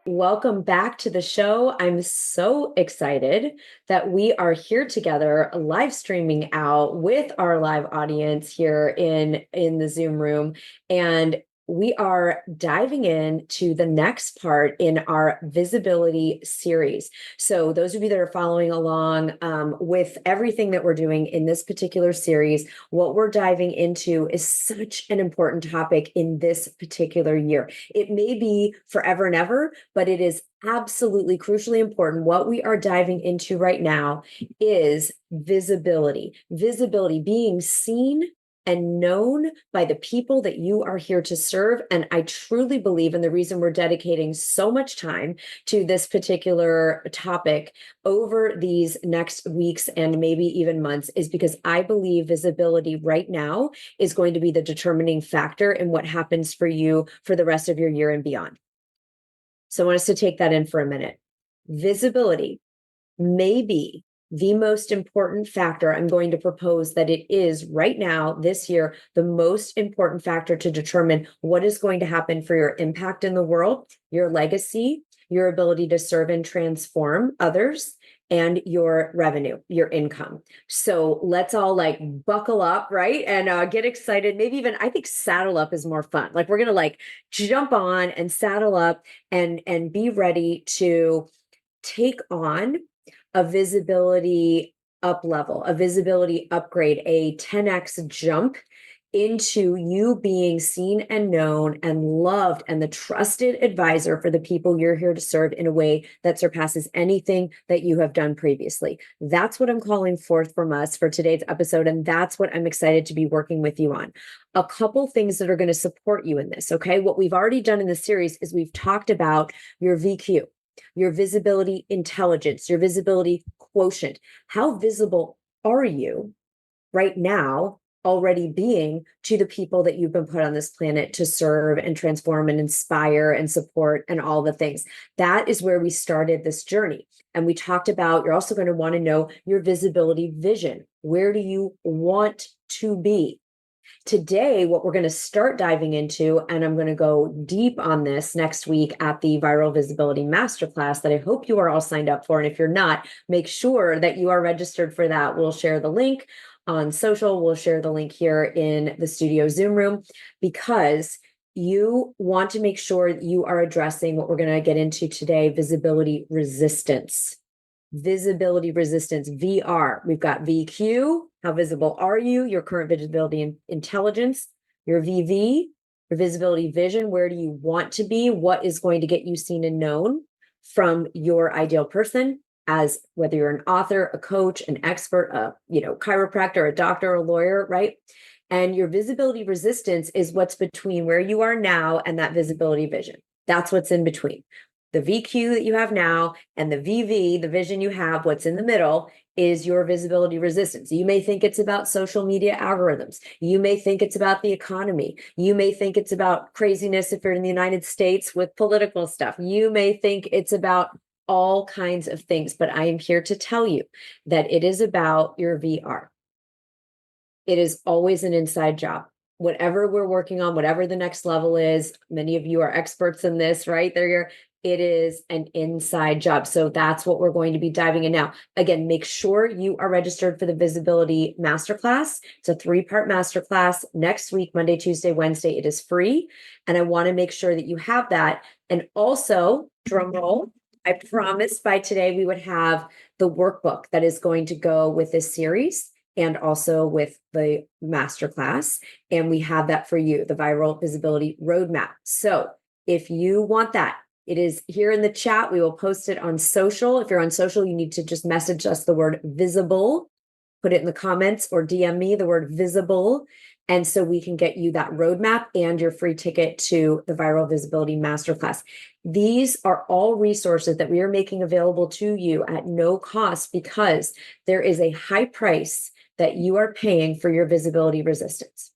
Welcome back to the show. I'm so excited that we are here together, live streaming out with our live audience here in the Zoom room. And we are diving into the next part in our visibility series. So, those of you that are following along with everything that we're doing in this particular series, what we're diving into is such an important topic in this particular year. It may be forever and ever, but it is absolutely crucially important. What we are diving into right now is visibility. Visibility, being seen and known by the people that you are here to serve. And I truly believe, and the reason we're dedicating so much time to this particular topic over these next weeks and maybe even months, is because I believe visibility right now is going to be the determining factor in what happens for you for the rest of your year and beyond. So I want us to take that in for a minute. Visibility may be the most important factor. I'm going to propose that it is right now, this year, the most important factor to determine what is going to happen for your impact in the world, your legacy, your ability to serve and transform others, and your revenue, your income. So let's all like buckle up, right? And get excited. Maybe even, I think saddle up is more fun. Like we're going to like jump on and saddle up and be ready to take on a visibility up level, a visibility upgrade, a 10x jump into you being seen and known and loved and the trusted advisor for the people you're here to serve in a way that surpasses anything that you have done previously. That's what I'm calling forth from us for today's episode. And that's what I'm excited to be working with you on. A couple things that are going to support you in this. Okay. What we've already done in the series is we've talked about your VQ, your visibility intelligence, your visibility quotient. How visible are you right now already being to the people that you've been put on this planet to serve and transform and inspire and support and all the things? That is where we started this journey. And we talked about, you're also going to want to know your visibility vision. Where do you want to be? Today, what we're going to start diving into, and I'm going to go deep on this next week at the Viral Visibility Masterclass that I hope you are all signed up for. And if you're not, make sure that you are registered for that. We'll share the link on social. We'll share the link here in the studio Zoom room, because you want to make sure that you are addressing what we're going to get into today, visibility resistance. Visibility resistance, VR. We've got VQ. How visible are you? Your current visibility and intelligence. Your VV, your visibility vision. Where do you want to be? What is going to get you seen and known from your ideal person, as whether you're an author, a coach, an expert, a chiropractor, a doctor, a lawyer, right? And your visibility resistance is what's between where you are now and that visibility vision. That's what's in between. The VQ that you have now and the VV, the vision you have, what's in the middle is your visibility resistance. You may think it's about social media algorithms. You may think it's about the economy. You may think it's about craziness if you're in the United States with political stuff. You may think it's about all kinds of things, but I am here to tell you that it is about your VR. It is always an inside job. Whatever we're working on, whatever the next level is, many of you are experts in this, right? It is an inside job. So that's what we're going to be diving in now. Again, make sure you are registered for the Visibility Masterclass. It's a 3-part masterclass next week, Monday, Tuesday, Wednesday. It is free. And I want to make sure that you have that. And also, drum roll, I promised by today we would have the workbook that is going to go with this series and also with the masterclass. And we have that for you, the Viral Visibility Roadmap. So if you want that, it is here in the chat. We will post it on social. If you're on social, you need to just message us the word visible, put it in the comments, or DM me the word visible. And so we can get you that roadmap and your free ticket to the Viral Visibility Masterclass. These are all resources that we are making available to you at no cost, because there is a high price that you are paying for your visibility resistance.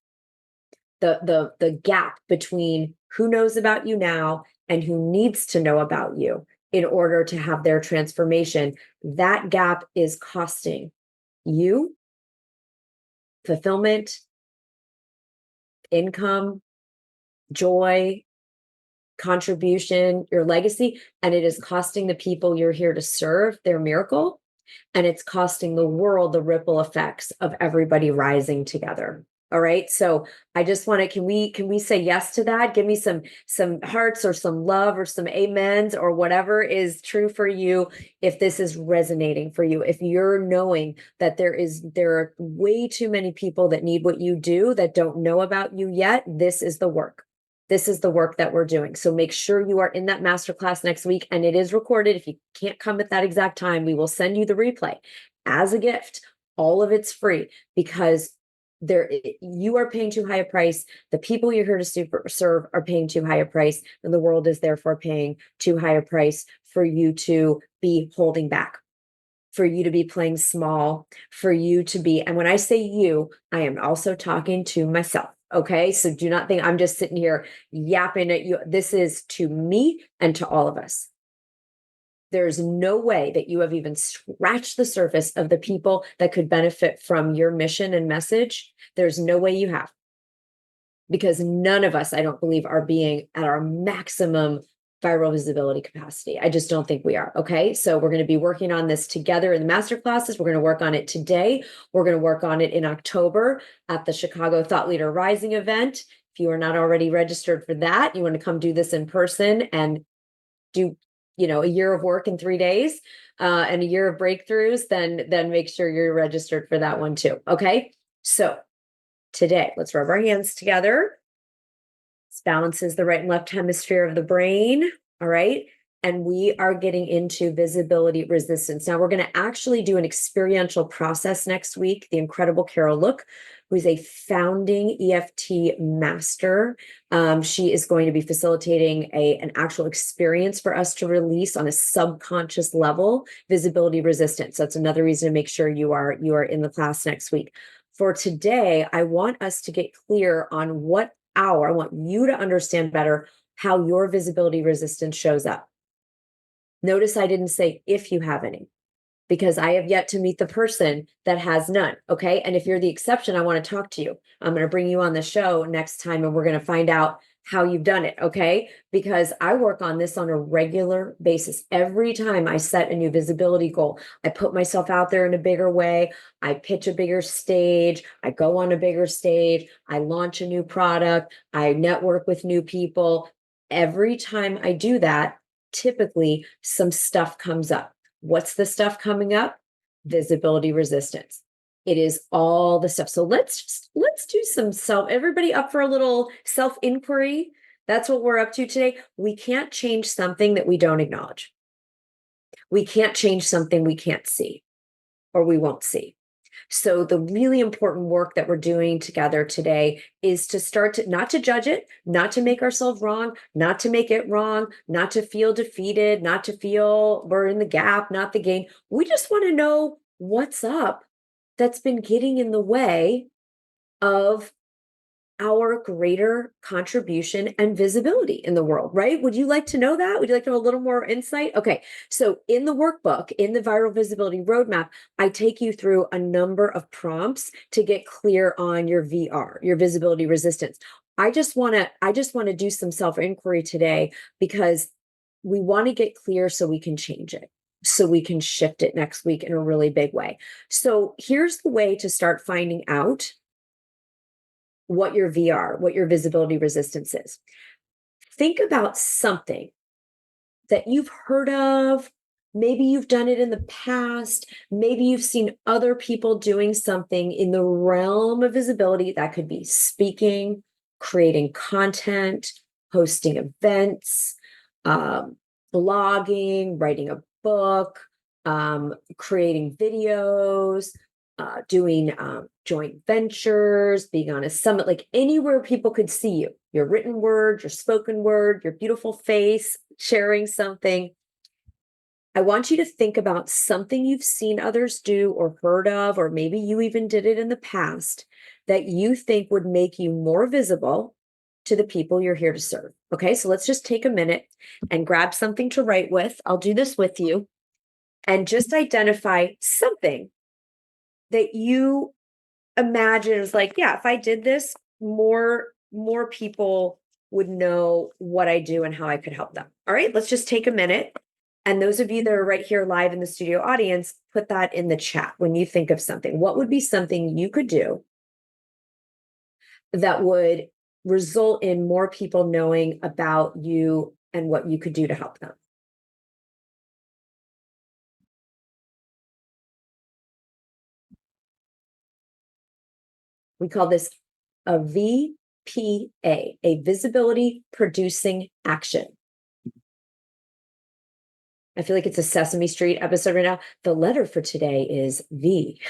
The gap between who knows about you now and who needs to know about you in order to have their transformation, that gap is costing you fulfillment, income, joy, contribution, your legacy, and it is costing the people you're here to serve their miracle. And it's costing the world the ripple effects of everybody rising together. All right. So I just want to, can we say yes to that? Give me some hearts or some love or some amens or whatever is true for you. If this is resonating for you, if you're knowing that there are way too many people that need what you do that don't know about you yet, this is the work. This is the work that we're doing. So make sure you are in that masterclass next week, and it is recorded. If you can't come at that exact time, we will send you the replay as a gift. All of it's free because you are paying too high a price. The people you're here to serve are paying too high a price, and the world is therefore paying too high a price for you to be holding back, for you to be playing small, for you to be, and when I say you, I am also talking to myself. Okay. So do not think I'm just sitting here yapping at you. This is to me and to all of us. There's no way that you have even scratched the surface of the people that could benefit from your mission and message. There's no way you have, because none of us, I don't believe, are being at our maximum viral visibility capacity. I just don't think we are. Okay. So we're going to be working on this together in the master classes. We're going to work on it today. We're going to work on it in October at the Chicago Thought Leader Rising event. If you are not already registered for that, you want to come do this in person and do, a year of work in 3 days and a year of breakthroughs, then make sure you're registered for that one too. Okay. So today, let's rub our hands together. This balances the right and left hemisphere of the brain. All right. And we are getting into visibility resistance. Now, we're going to actually do an experiential process next week. The incredible Carol Look, who is a founding EFT master. She is going to be facilitating an actual experience for us to release on a subconscious level, visibility resistance. That's another reason to make sure you are in the class next week. For today, I want us to get clear on I want you to understand better how your visibility resistance shows up. Notice I didn't say if you have any, because I have yet to meet the person that has none. Okay. And if you're the exception, I want to talk to you. I'm going to bring you on the show next time and we're going to find out how you've done it. Okay. Because I work on this on a regular basis. Every time I set a new visibility goal, I put myself out there in a bigger way. I pitch a bigger stage. I go on a bigger stage. I launch a new product. I network with new people. Every time I do that, typically some stuff comes up. What's the stuff coming up? Visibility resistance. It is all the stuff. So let's do some everybody up for a little self-inquiry. That's what we're up to today. We can't change something that we don't acknowledge. We can't change something we can't see or we won't see. So the really important work that we're doing together today is to start to not to judge it, not to make ourselves wrong, not to make it wrong, not to feel defeated, not to feel we're in the gap, not the game. We just want to know what's up that's been getting in the way of our greater contribution and visibility in the world, right? Would you like to know that? Would you like to have a little more insight? Okay. So in the workbook, in the Viral Visibility Roadmap, I take you through a number of prompts to get clear on your VR, your visibility resistance. I just want to do some self-inquiry today because we want to get clear so we can change it, so we can shift it next week in a really big way. So here's the way to start finding out what your VR, what your visibility resistance is. Think about something that you've heard of. Maybe you've done it in the past. Maybe you've seen other people doing something in the realm of visibility. That could be speaking, creating content, hosting events, blogging, writing a book, creating videos, doing joint ventures, being on a summit, like anywhere people could see you, your written word, your spoken word, your beautiful face, sharing something. I want you to think about something you've seen others do or heard of, or maybe you even did it in the past that you think would make you more visible to the people you're here to serve. Okay, so let's just take a minute and grab something to write with. I'll do this with you and just identify something that you imagine is like, yeah, if I did this, more people would know what I do and how I could help them. All right, let's just take a minute. And those of you that are right here live in the studio audience, put that in the chat when you think of something. What would be something you could do that would result in more people knowing about you and what you could do to help them? We call this a VPA, a visibility producing action. I feel like it's a Sesame Street episode right now. The letter for today is V.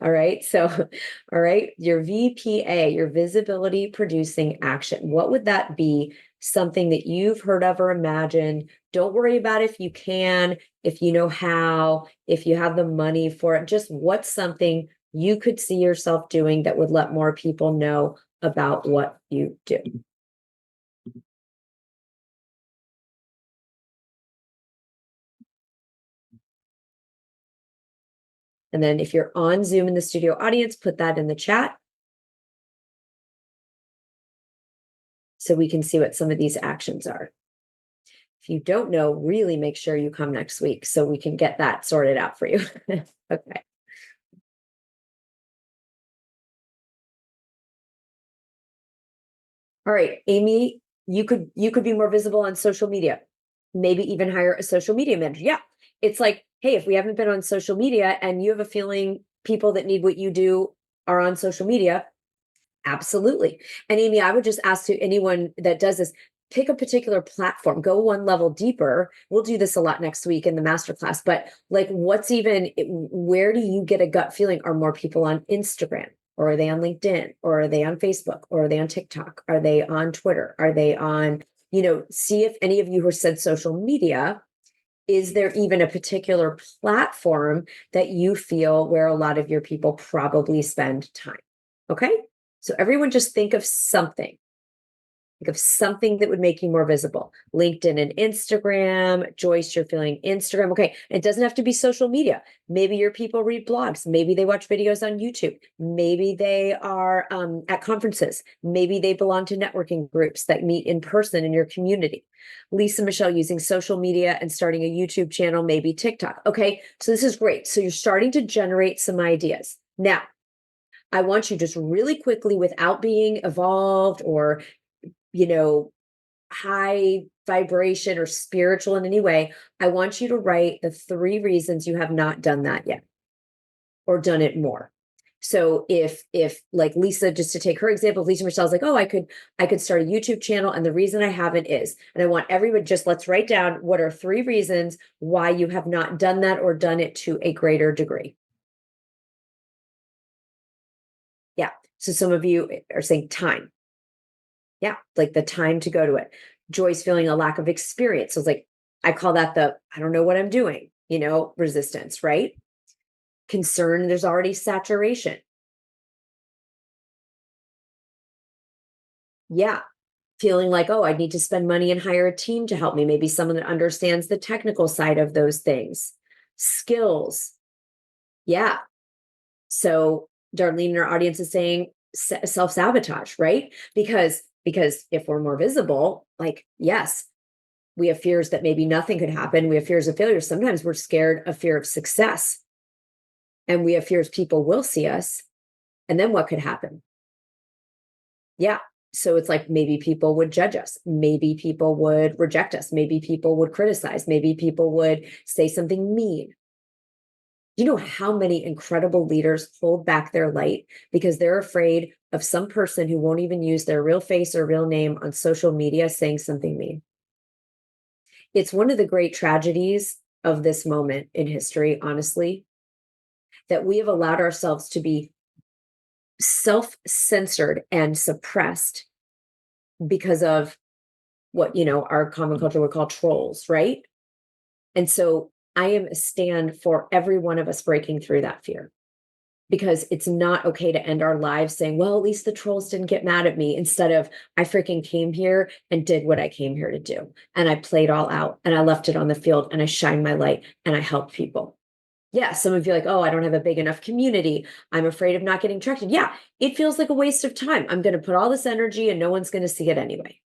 All right. So, all right, your VPA, your visibility producing action. What would that be? Something that you've heard of or imagined. Don't worry about if you can, if you know how, if you have the money for it. Just what's something you could see yourself doing that would let more people know about what you do. And then if you're on Zoom in the studio audience, put that in the chat so we can see what some of these actions are. If you don't know, really make sure you come next week so we can get that sorted out for you. Okay. All right, Amy, you could be more visible on social media. Maybe even hire a social media manager. Yeah. It's like, hey, if we haven't been on social media and you have a feeling people that need what you do are on social media, absolutely. And Amy, I would just ask to anyone that does this, pick a particular platform, go one level deeper. We'll do this a lot next week in the masterclass, but like where do you get a gut feeling? Are more people on Instagram? Or are they on LinkedIn? Or are they on Facebook? Or are they on TikTok? Are they on Twitter? Are they on, see if any of you who said social media, is there even a particular platform that you feel where a lot of your people probably spend time? Okay. So everyone just think of something. Think of something that would make you more visible. LinkedIn and Instagram. Joyce, you're feeling Instagram. Okay. It doesn't have to be social media. Maybe your people read blogs. Maybe they watch videos on YouTube. Maybe they are at conferences. Maybe they belong to networking groups that meet in person in your community. Lisa Michelle using social media and starting a YouTube channel, maybe TikTok. Okay. So this is great. So you're starting to generate some ideas. Now, I want you just really quickly, without being evolved or high vibration or spiritual in any way, I want you to write the 3 reasons you have not done that yet or done it more. So if like Lisa, just to take her example, Lisa Michelle's like, oh, I could start a YouTube channel. And the reason I haven't is, and I want everyone, just let's write down what are 3 reasons why you have not done that or done it to a greater degree. Yeah. So some of you are saying time. Yeah, like the time to go to it. Joy's feeling a lack of experience. So it's like, I call that the I don't know what I'm doing, resistance, right? Concern, there's already saturation. Yeah. Feeling like, oh, I need to spend money and hire a team to help me. Maybe someone that understands the technical side of those things. Skills. Yeah. So Darlene in our audience is saying self-sabotage, right? Because if we're more visible, like, yes, we have fears that maybe nothing could happen. We have fears of failure. Sometimes we're scared of fear of success. And we have fears people will see us. And then what could happen? Yeah. So it's like maybe people would judge us. Maybe people would reject us. Maybe people would criticize. Maybe people would say something mean. You know how many incredible leaders hold back their light because they're afraid of some person who won't even use their real face or real name on social media saying something mean? It's one of the great tragedies of this moment in history, honestly, that we have allowed ourselves to be self-censored and suppressed because of what, our common culture would call trolls, right? And so I am a stand for every one of us breaking through that fear because it's not okay to end our lives saying, well, at least the trolls didn't get mad at me, instead of I freaking came here and did what I came here to do. And I played all out and I left it on the field and I shined my light and I helped people. Yeah, some of you are like, oh, I don't have a big enough community. I'm afraid of not getting traction. Yeah, it feels like a waste of time. I'm going to put all this energy and no one's going to see it anyway.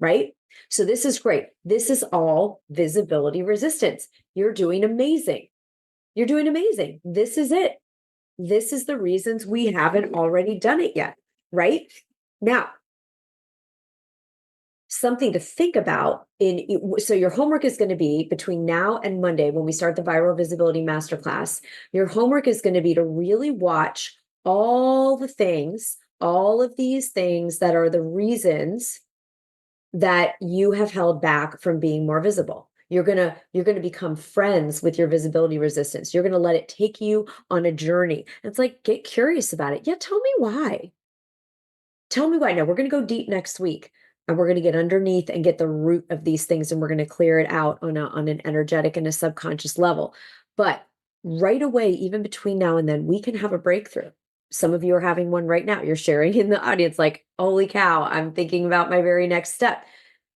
right? So this is great. This is all visibility resistance. You're doing amazing. You're doing amazing. This is it. This is the reasons we haven't already done it yet, right? Now, something to think about so your homework is going to be between now and Monday when we start the Viral Visibility Masterclass. Your homework is going to be to really watch all the things, all of these things that are the reasons that you have held back from being more visible. You're going to become friends with your visibility resistance. You're going to let it take you on a journey. It's like, get curious about it. Yeah, tell me why. Tell me why. Now, we're going to go deep next week, and we're going to get underneath and get the root of these things, and we're going to clear it out on an energetic and a subconscious level. But right away, even between now and then, we can have a breakthrough. Some of you are having one right now. You're sharing in the audience like, holy cow, I'm thinking about my very next step,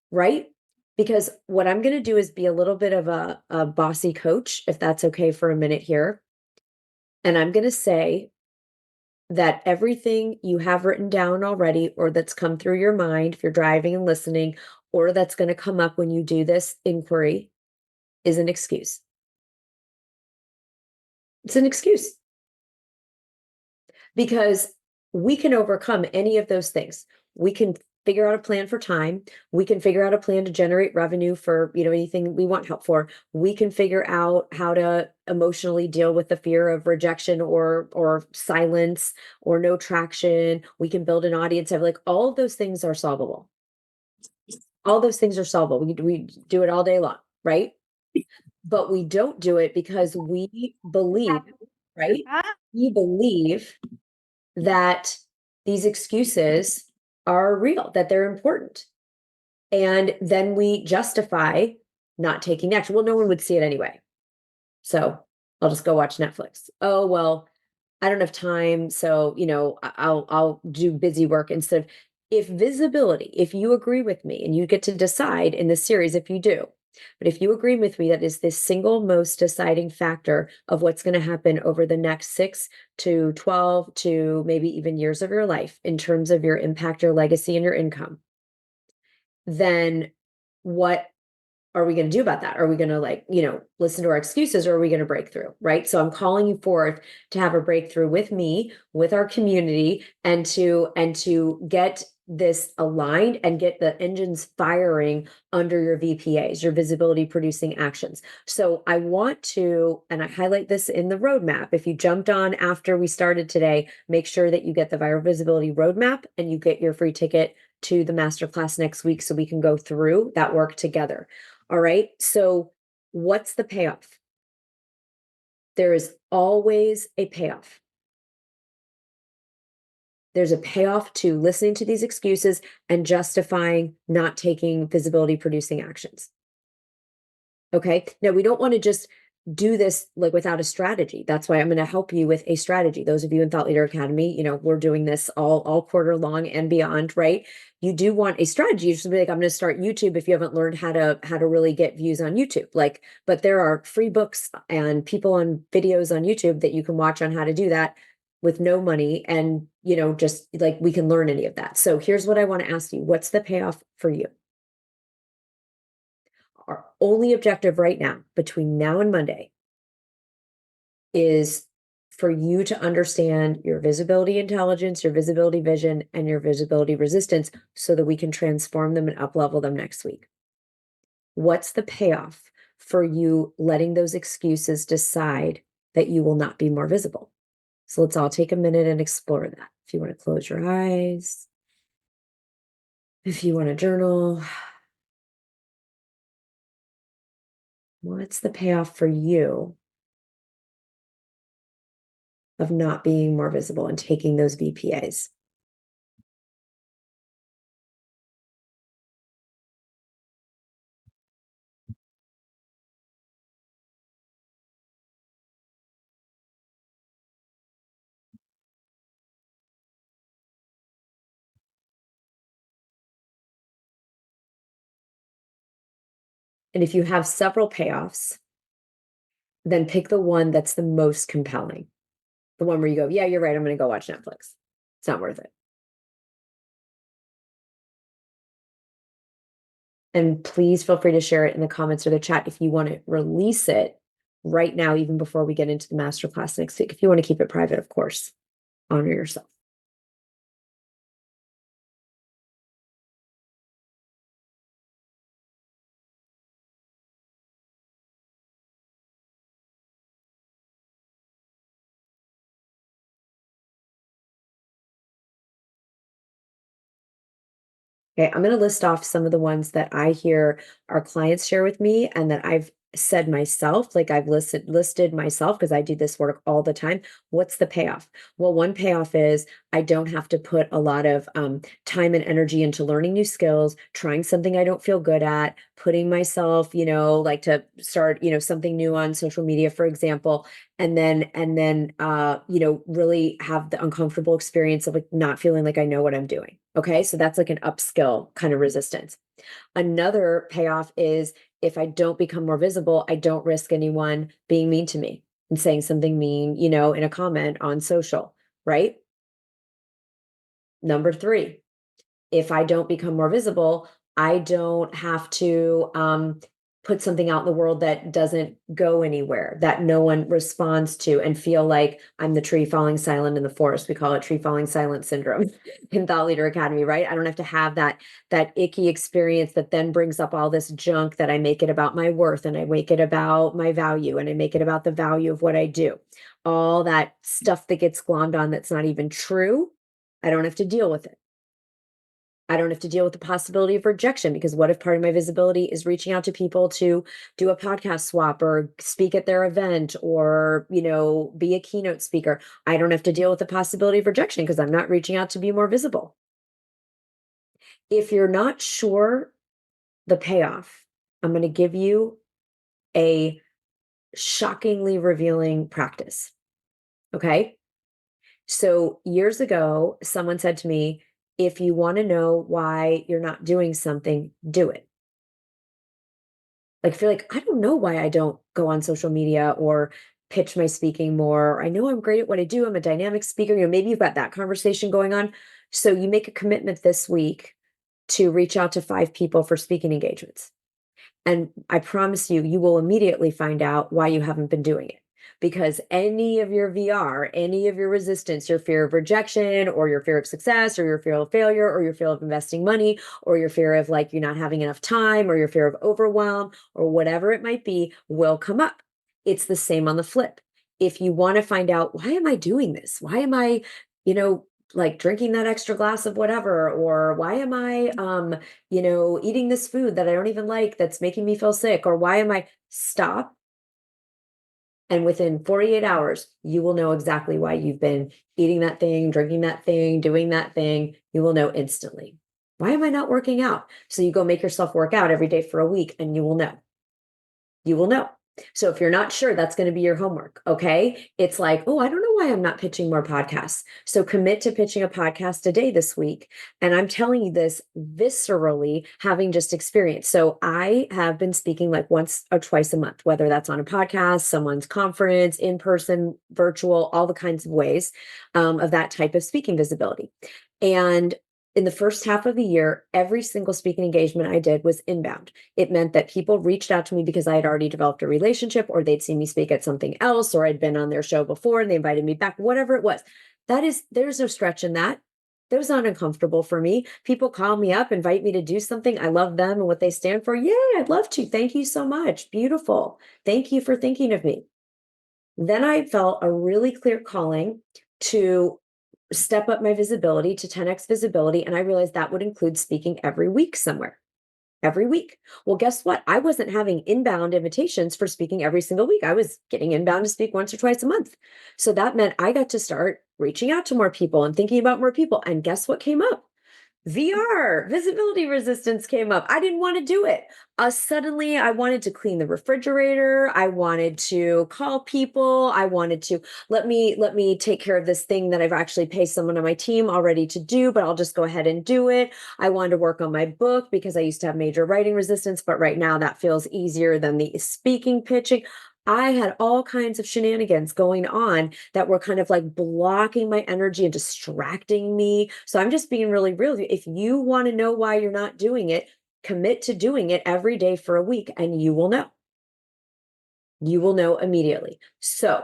right? Because what I'm going to do is be a little bit of a bossy coach, if that's okay for a minute here. And I'm going to say that everything you have written down already, or that's come through your mind, if you're driving and listening, or that's going to come up when you do this inquiry, is an excuse. It's an excuse because we can overcome any of those things. We can figure out a plan for time. We can figure out a plan to generate revenue for, anything we want help for. We can figure out how to emotionally deal with the fear of rejection or silence or no traction. We can build an audience of like all of those things are solvable. All those things are solvable. We do it all day long, right? But we don't do it because we believe, right? We believe that these excuses are real, that they're important. And then we justify not taking action. Well, no one would see it anyway. So I'll just go watch Netflix. Oh, well, I don't have time. So, I'll do busy work instead of if visibility, if you agree with me and you get to decide in this series if you do, but if you agree with me, that is the single most deciding factor of what's going to happen over the next 6 to 12 to maybe even years of your life in terms of your impact, your legacy, and your income, then what are we going to do about that? Are we going to listen to our excuses, or are we going to break through? Right. So I'm calling you forth to have a breakthrough with me, with our community, and to get this aligned and get the engines firing under your VPAs, your visibility producing actions. So I want to, and I highlight this in the roadmap. If you jumped on after we started today, make sure that you get the Viral Visibility Roadmap and you get your free ticket to the masterclass next week so we can go through that work together. All right. So what's the payoff? There is always a payoff. There's a payoff to listening to these excuses and justifying not taking visibility producing actions. Okay. Now, we don't want to just do this like without a strategy. That's why I'm going to help you with a strategy. Those of you in Thought Leader Academy, we're doing this all quarter long and beyond, right? You do want a strategy. You should be like, I'm going to start YouTube if you haven't learned how to really get views on YouTube. But there are free books and people on videos on YouTube that you can watch on how to do that with no money. And, just like we can learn any of that. So here's what I want to ask you. What's the payoff for you? Our only objective right now, between now and Monday, is for you to understand your visibility intelligence, your visibility vision, and your visibility resistance so that we can transform them and up-level them next week. What's the payoff for you letting those excuses decide that you will not be more visible? So let's all take a minute and explore that. If you want to close your eyes, if you want to journal, what's the payoff for you of not being more visible and taking those VPAs? And if you have several payoffs, then pick the one that's the most compelling. The one where you go, yeah, you're right. I'm going to go watch Netflix. It's not worth it. And please feel free to share it in the comments or the chat if you want to release it right now, even before we get into the masterclass next week. If you want to keep it private, of course, honor yourself. Okay, I'm going to list off some of the ones that I hear our clients share with me and that I've said myself, like I've listed myself because I do this work all the time. What's the payoff? Well, one payoff is I don't have to put a lot of time and energy into learning new skills, trying something I don't feel good at, putting myself, like to start, something new on social media, for example, and then really have the uncomfortable experience of like not feeling like I know what I'm doing. Okay, so that's like an upskill kind of resistance. Another payoff is if I don't become more visible, I don't risk anyone being mean to me and saying something mean, in a comment on social, right? Number three, if I don't become more visible, I don't have to put something out in the world that doesn't go anywhere, that no one responds to, and feel like I'm the tree falling silent in the forest. We call it tree falling silent syndrome in Thought Leader Academy, right? I don't have to have that icky experience that then brings up all this junk that I make it about my worth and I make it about my value and I make it about the value of what I do. All that stuff that gets glommed on that's not even true. I don't have to deal with it. I don't have to deal with the possibility of rejection because what if part of my visibility is reaching out to people to do a podcast swap or speak at their event or, be a keynote speaker? I don't have to deal with the possibility of rejection because I'm not reaching out to be more visible. If you're not sure the payoff, I'm going to give you a shockingly revealing practice. Okay. So years ago, someone said to me, if you want to know why you're not doing something, do it. Like, I feel like I don't know why I don't go on social media or pitch my speaking more. I know I'm great at what I do. I'm a dynamic speaker. Maybe you've got that conversation going on. So you make a commitment this week to reach out to 5 people for speaking engagements. And I promise you, you will immediately find out why you haven't been doing it. Because any of your VR, any of your resistance, your fear of rejection, or your fear of success, or your fear of failure, or your fear of investing money, or your fear of like you're not having enough time, or your fear of overwhelm, or whatever it might be, will come up. It's the same on the flip. If you want to find out, why am I doing this? Why am I, you know, like drinking that extra glass of whatever, or why am I eating this food that I don't even like that's making me feel sick, or why am I stop? And within 48 hours, you will know exactly why you've been eating that thing, drinking that thing, doing that thing. You will know instantly. Why am I not working out? So you go make yourself work out every day for a week and you will know. You will know. So if you're not sure, that's going to be your homework. Okay. It's like, oh, I don't know why I'm not pitching more podcasts. So commit to pitching a podcast a day this week. And I'm telling you this viscerally, having just experienced. So I have been speaking like once or twice a month, whether that's on a podcast, someone's conference, in person, virtual, all the kinds of ways of that type of speaking visibility. And in the first half of the year, every single speaking engagement I did was inbound. It meant that people reached out to me because I had already developed a relationship, or they'd seen me speak at something else, or I'd been on their show before and they invited me back, whatever it was. There's no stretch in that. That was not uncomfortable for me. People call me up, invite me to do something. I love them and what they stand for. Yeah, I'd love to. Thank you so much. Beautiful. Thank you for thinking of me. Then I felt a really clear calling to step up my visibility to 10x visibility. And I realized that would include speaking every week somewhere, every week. Well, guess what? I wasn't having inbound invitations for speaking every single week. I was getting inbound to speak once or twice a month. So that meant I got to start reaching out to more people and thinking about more people. And guess what came up? VR, visibility resistance came up. I didn't want to do it. Suddenly, I wanted to clean the refrigerator. I wanted to call people. I wanted to let me take care of this thing that I've actually paid someone on my team already to do, but I'll just go ahead and do it. I wanted to work on my book because I used to have major writing resistance, but right now that feels easier than the speaking pitching. I had all kinds of shenanigans going on that were kind of like blocking my energy and distracting me. So I'm just being really real. If you want to know why you're not doing it, commit to doing it every day for a week, and you will know. You will know immediately. So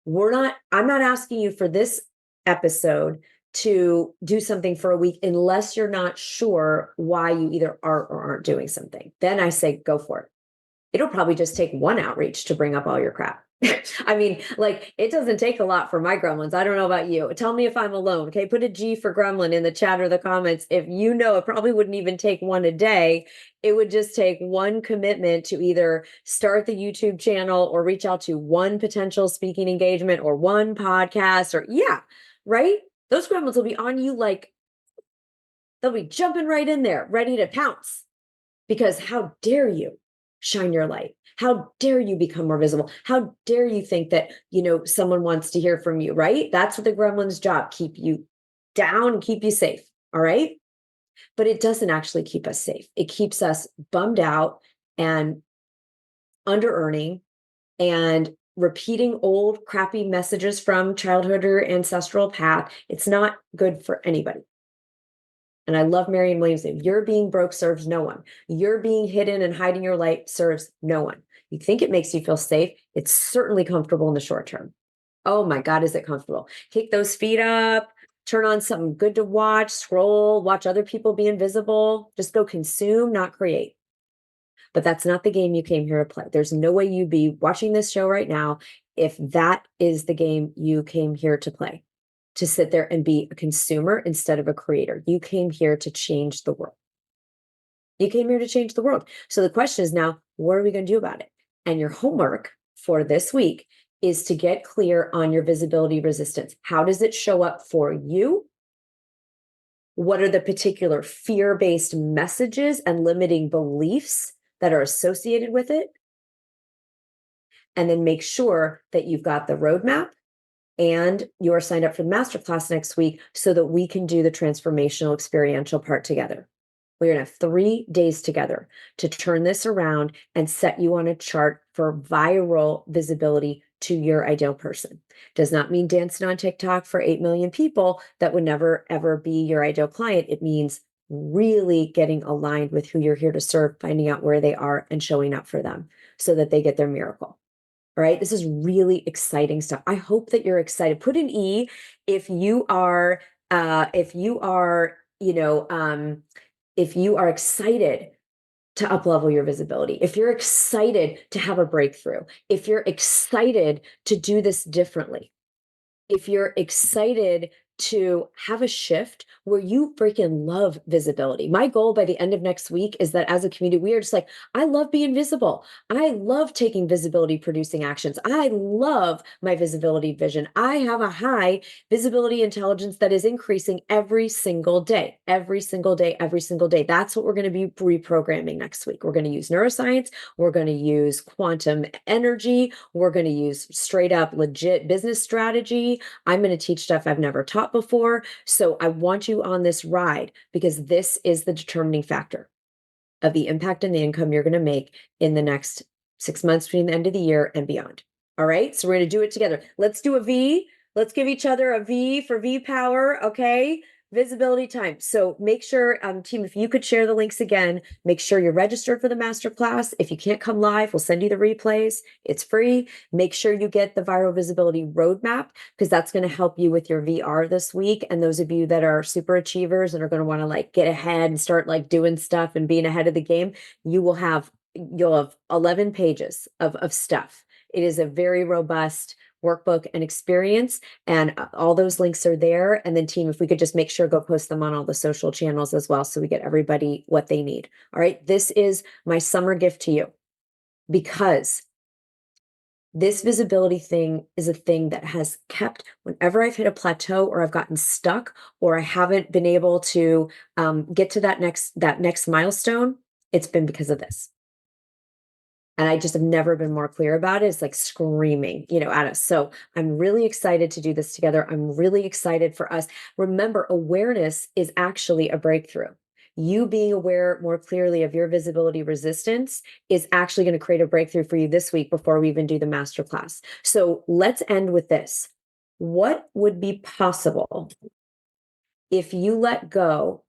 I'm not asking you for this episode to do something for a week unless you're not sure why you either are or aren't doing something. Then I say, go for it. It'll probably just take one outreach to bring up all your crap. I mean, like, it doesn't take a lot for my gremlins. I don't know about you. Tell me if I'm alone. Okay. Put a G for gremlin in the chat or the comments. If you know, it probably wouldn't even take one a day. It would just take one commitment to either start the YouTube channel or reach out to one potential speaking engagement or one podcast or, yeah, right? Those gremlins will be on you like they'll be jumping right in there, ready to pounce. Because how dare you shine your light? How dare you become more visible? How dare you think that, someone wants to hear from you, right? That's what the gremlin's job, keep you down and keep you safe. All right. But it doesn't actually keep us safe. It keeps us bummed out and under earning and repeating old crappy messages from childhood or ancestral path. It's not good for anybody. And I love Marianne Williamson. You're being broke serves no one. You're being hidden and hiding your light serves no one. You think it makes you feel safe. It's certainly comfortable in the short term. Oh my God, is it comfortable? Kick those feet up, turn on something good to watch, scroll, watch other people be invisible. Just go consume, not create. But that's not the game you came here to play. There's no way you'd be watching this show right now if that is the game you came here to play, to sit there and be a consumer instead of a creator. You came here to change the world. You came here to change the world. So the question is now, what are we going to do about it? And your homework for this week is to get clear on your visibility resistance. How does it show up for you? What are the particular fear-based messages and limiting beliefs that are associated with it? And then make sure that you've got the roadmap and you're signed up for the masterclass next week so that we can do the transformational experiential part together. We're going to have 3 days together to turn this around and set you on a chart for viral visibility to your ideal person. Does not mean dancing on TikTok for 8 million people. That would never, ever be your ideal client. It means really getting aligned with who you're here to serve, finding out where they are and showing up for them so that they get their miracle. All right. This is really exciting stuff. I hope that you're excited. Put an E if you are, if you are, if you are excited to uplevel your visibility, if you're excited to have a breakthrough, if you're excited to do this differently, if you're excited to have a shift where you freaking love visibility. My goal by the end of next week is that as a community, we are just like, I love being visible. I love taking visibility producing actions. I love my visibility vision. I have a high visibility intelligence that is increasing every single day, every single day, every single day. That's what we're going to be reprogramming next week. We're going to use neuroscience. We're going to use quantum energy. We're going to use straight up legit business strategy. I'm going to teach stuff I've never taught before. So I want you on this ride because this is the determining factor of the impact and the income you're going to make in the next 6 months between the end of the year and beyond. All right. So we're going to do it together. Let's do a V. Let's give each other a V for V power. Okay. Visibility time. So make sure, team, if you could share the links again, make sure you're registered for the masterclass. If you can't come live, we'll send you the replays. It's free. Make sure you get the viral visibility roadmap because that's going to help you with your VR this week. And those of you that are super achievers and are going to want to like get ahead and start like doing stuff and being ahead of the game, you'll have 11 pages of stuff. It is a very robust workbook and experience, and all those links are there. And then team, if we could just make sure, go post them on all the social channels as well, so we get everybody what they need. All right. This is my summer gift to you because this visibility thing is a thing that has kept, whenever I've hit a plateau or I've gotten stuck or I haven't been able to get to that next milestone, it's been because of this. And I just have never been more clear about it. It's like screaming, at us. So I'm really excited to do this together. I'm really excited for us. Remember, awareness is actually a breakthrough. You being aware more clearly of your visibility resistance is actually going to create a breakthrough for you this week before we even do the masterclass. So let's end with this. What would be possible if you let go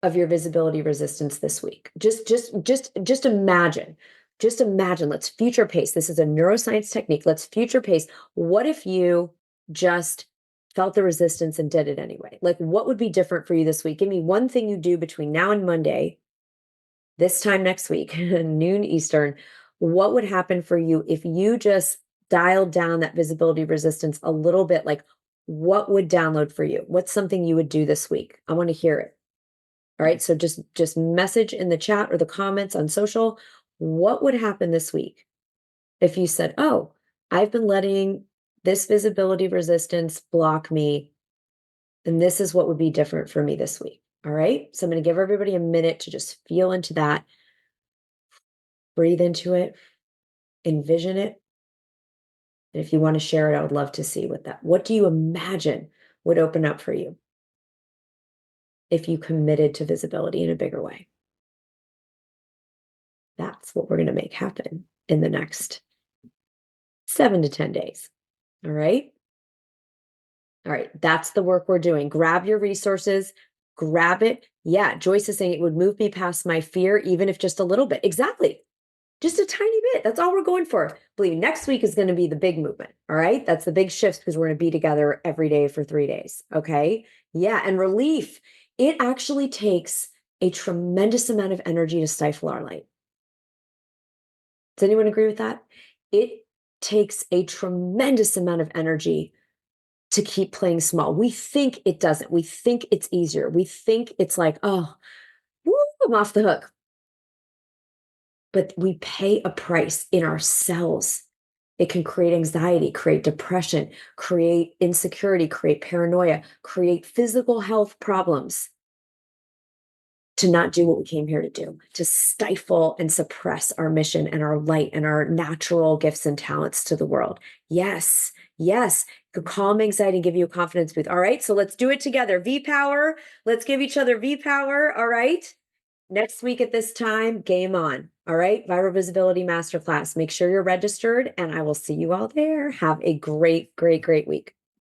of your visibility resistance this week? Just imagine. Just imagine. Let's future pace. This is a neuroscience technique. Let's future pace. What if you just felt the resistance and did it anyway? Like, what would be different for you this week? Give me one thing you do between now and Monday, this time next week, noon Eastern. What would happen for you if you just dialed down that visibility resistance a little bit? Like, what would download for you? What's something you would do this week? I want to hear it. All right. So just message in the chat or the comments on social. What would happen this week if you said, "Oh, I've been letting this visibility resistance block me, and this is what would be different for me this week." All right. So I'm going to give everybody a minute to just feel into that, breathe into it, envision it. And if you want to share it, I would love to see what do you imagine would open up for you if you committed to visibility in a bigger way? That's what we're going to make happen in the next 7 to 10 days. All right. All right. That's the work we're doing. Grab your resources, grab it. Yeah. Joyce is saying it would move me past my fear, even if just a little bit. Exactly. Just a tiny bit. That's all we're going for. Believe me, next week is going to be the big movement. All right. That's the big shifts because we're going to be together every day for 3 days. Okay. Yeah. And relief. It actually takes a tremendous amount of energy to stifle our light. Does anyone agree with that? It takes a tremendous amount of energy to keep playing small. We think it doesn't. We think it's easier. We think it's like, oh, woo, I'm off the hook. But we pay a price in ourselves. It can create anxiety, create depression, create insecurity, create paranoia, create physical health problems to not do what we came here to do, to stifle and suppress our mission and our light and our natural gifts and talents to the world. Yes, yes. Could calm anxiety and give you a confidence boost. All right, so let's do it together. V power. Let's give each other V power. All right. Next week at this time, game on. All right, Viral Visibility Masterclass. Make sure you're registered, and I will see you all there. Have a great, great, great week.